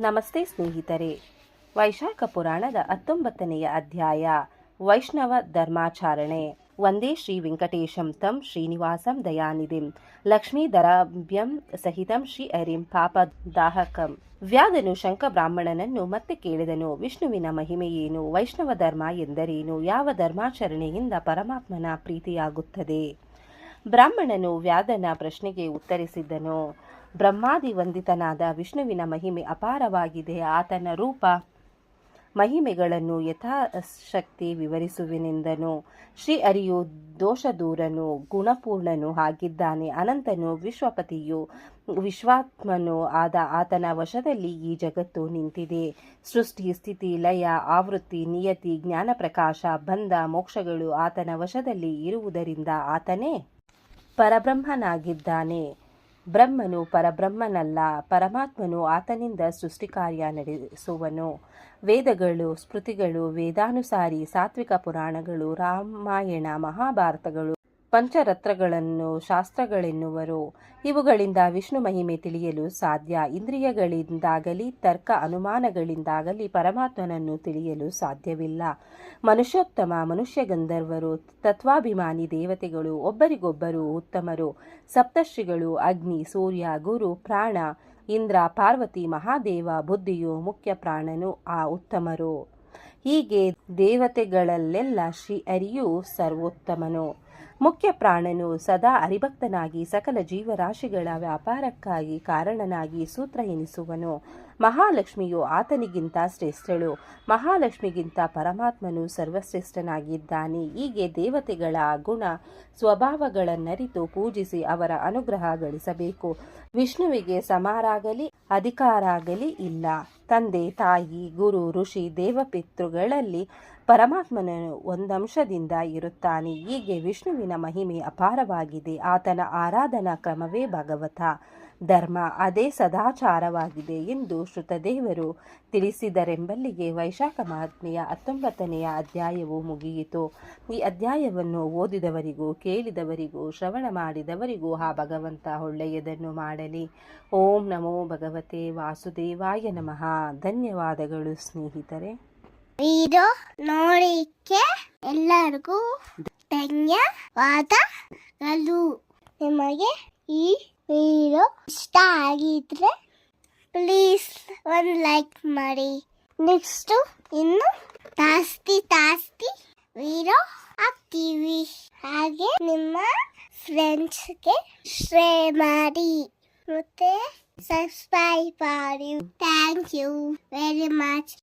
ನಮಸ್ತೆ ಸ್ನೇಹಿತರೆ. ವೈಶಾಖ ಪುರಾಣದ 19ನೆಯ ಅಧ್ಯಾಯ ವೈಷ್ಣವ ಧರ್ಮಾಚರಣೆ. ವಂದೇ ಶ್ರೀ ವೆಂಕಟೇಶಂ ತಂ ಶ್ರೀನಿವಾಸಂ ದಯಾನಿಧಿಂ ಲಕ್ಷ್ಮೀಧರಾಭ್ಯಂ ಸಹಿತಂ ಶ್ರೀ ಹರಿಂ ಪಾಪದಾಹಕಂ. ವ್ಯಾಧನು ಶಂಕ ಬ್ರಾಹ್ಮಣನನ್ನು ಮತ್ತೆ ಕೇಳಿದನು, ವಿಷ್ಣುವಿನ ಮಹಿಮೆಯೇನು? ವೈಷ್ಣವ ಧರ್ಮ ಎಂದರೇನು? ಯಾವ ಧರ್ಮಾಚರಣೆಯಿಂದ ಪರಮಾತ್ಮನ ಪ್ರೀತಿಯಾಗುತ್ತದೆ? ಬ್ರಾಹ್ಮಣನು ವ್ಯಾಧನ ಪ್ರಶ್ನೆಗೆ ಉತ್ತರಿಸಿದ್ದನು. ಬ್ರಹ್ಮಾದಿ ವಂದಿತನಾದ ವಿಷ್ಣುವಿನ ಮಹಿಮೆ ಅಪಾರವಾಗಿದೆ. ಆತನ ರೂಪ ಮಹಿಮೆಗಳನ್ನು ಯಥಾಶಕ್ತಿ ವಿವರಿಸುವೆನೆಂದನು. ಶ್ರೀ ಹರಿಯು ದೋಷದೂರನು, ಗುಣಪೂರ್ಣನು ಆಗಿದ್ದಾನೆ. ಅನಂತನು, ವಿಶ್ವಪತಿಯು, ವಿಶ್ವಾತ್ಮನು ಆದ ಆತನ ವಶದಲ್ಲಿ ಈ ಜಗತ್ತು ನಿಂತಿದೆ. ಸೃಷ್ಟಿ, ಸ್ಥಿತಿ, ಲಯ, ಆವೃತ್ತಿ, ನಿಯತಿ, ಜ್ಞಾನಪ್ರಕಾಶ, ಬಂಧ, ಮೋಕ್ಷಗಳು ಆತನ ವಶದಲ್ಲಿ ಇರುವುದರಿಂದ ಆತನೇ ಪರಬ್ರಹ್ಮನಾಗಿದ್ದಾನೆ. ಬ್ರಹ್ಮನು ಪರಬ್ರಹ್ಮನಲ್ಲ. ಪರಮಾತ್ಮನು ಆತನಿಂದ ಸೃಷ್ಟಿಕಾರ್ಯ ನಡೆಸುವನು. ವೇದಗಳು, ಸ್ಮೃತಿಗಳು, ವೇದಾನುಸಾರಿ ಸಾತ್ವಿಕ ಪುರಾಣಗಳು, ರಾಮಾಯಣ, ಮಹಾಭಾರತಗಳು, ಪಂಚರತ್ನಗಳನ್ನು ಶಾಸ್ತ್ರಗಳೆನ್ನುವರು. ಇವುಗಳಿಂದ ವಿಷ್ಣು ಮಹಿಮೆ ತಿಳಿಯಲು ಸಾಧ್ಯ. ಇಂದ್ರಿಯಗಳಿಂದಾಗಲಿ ತರ್ಕ ಅನುಮಾನಗಳಿಂದಾಗಲಿ ಪರಮಾತ್ಮನನ್ನು ತಿಳಿಯಲು ಸಾಧ್ಯವಿಲ್ಲ. ಮನುಷ್ಯೋತ್ತಮ, ಮನುಷ್ಯ ಗಂಧರ್ವರು, ತತ್ವಾಭಿಮಾನಿ ದೇವತೆಗಳು ಒಬ್ಬರಿಗೊಬ್ಬರು ಉತ್ತಮರು. ಸಪ್ತರ್ಷಿಗಳು, ಅಗ್ನಿ, ಸೂರ್ಯ, ಗುರು, ಪ್ರಾಣ, ಇಂದ್ರ, ಪಾರ್ವತಿ, ಮಹಾದೇವ, ಬುದ್ಧಿಯು ಮುಖ್ಯ ಪ್ರಾಣನು ಆ ಉತ್ತಮರು. ಹೀಗೆ ದೇವತೆಗಳಲ್ಲೆಲ್ಲ ಶ್ರೀಹರಿಯು ಸರ್ವೋತ್ತಮನು. ಮುಖ್ಯ ಪ್ರಾಣನು ಸದಾ ಹರಿಭಕ್ತನಾಗಿ ಸಕಲ ಜೀವರಾಶಿಗಳ ವ್ಯಾಪಾರಕ್ಕಾಗಿ ಕಾರಣನಾಗಿ ಸೂತ್ರ ಎನಿಸುವನು. ಮಹಾಲಕ್ಷ್ಮಿಯು ಆತನಿಗಿಂತ ಶ್ರೇಷ್ಠಳು. ಮಹಾಲಕ್ಷ್ಮಿಗಿಂತ ಪರಮಾತ್ಮನು ಸರ್ವಶ್ರೇಷ್ಠನಾಗಿದ್ದಾನೆ. ಹೀಗೆ ದೇವತೆಗಳ ಗುಣ ಸ್ವಭಾವಗಳನ್ನರಿತು ಪೂಜಿಸಿ ಅವರ ಅನುಗ್ರಹ ಗಳಿಸಬೇಕು. ವಿಷ್ಣುವಿಗೆ ಸಮರಾಗಲಿ ಅಧಿಕಾರಾಗಲಿ ಇಲ್ಲ. ತಂದೆ, ತಾಯಿ, ಗುರು, ಋಷಿ, ದೇವಪಿತೃಗಳಲ್ಲಿ ಪರಮಾತ್ಮನು ಒಂದಂಶದಿಂದ ಇರುತ್ತಾನೆ. ಹೀಗೆ ವಿಷ್ಣುವಿನ ಮಹಿಮೆ ಅಪಾರವಾಗಿದೆ. ಆತನ ಆರಾಧನಾ ಕ್ರಮವೇ ಭಗವತ ಧರ್ಮ, ಅದೇ ಸದಾಚಾರವಾಗಿದೆ ಎಂದು ಶ್ರುತದೇವರು ತಿಳಿಸಿದರೆಂಬಲ್ಲಿಗೆ ವೈಶಾಖ ಮಹಾತ್ಮೆಯ 19ನೆಯ ಅಧ್ಯಾಯವು ಮುಗಿಯಿತು. ಈ ಅಧ್ಯಾಯವನ್ನು ಓದಿದವರಿಗೂ ಕೇಳಿದವರಿಗೂ ಶ್ರವಣ ಮಾಡಿದವರಿಗೂ ಆ ಭಗವಂತ ಒಳ್ಳೆಯದನ್ನು ಮಾಡಲಿ. ಓಂ ನಮೋ ಭಗವತೆ ವಾಸುದೇವಾಯ ನಮಃ. ಧನ್ಯವಾದಗಳು ಸ್ನೇಹಿತರೆ. ವಿಡಿಯೋ ನೋಡಿಕ್ಕೆ ಎಲ್ಲರಿಗೂ ಧನ್ಯವಾದಗಳು. ನಿಮಗೆ ಈ ವಿಡಿಯೋ ಇಷ್ಟ ಆಗಿದ್ರೆ ಪ್ಲೀಸ್ ಒಂದು ಲೈಕ್ ಮಾಡಿ. ನೆಕ್ಸ್ಟ್ ಇನ್ನು ಜಾಸ್ತಿ ವಿಡಿಯೋ ಹಾಕ್ತೀವಿ. ಹಾಗೆ ನಿಮ್ಮ ಫ್ರೆಂಡ್ಸ್ಗೆ ಶೇರ್ ಮಾಡಿ ಮತ್ತೆ ಸಬ್ಸ್ಕ್ರೈಬ್ ಮಾಡಿ. Thank you very much.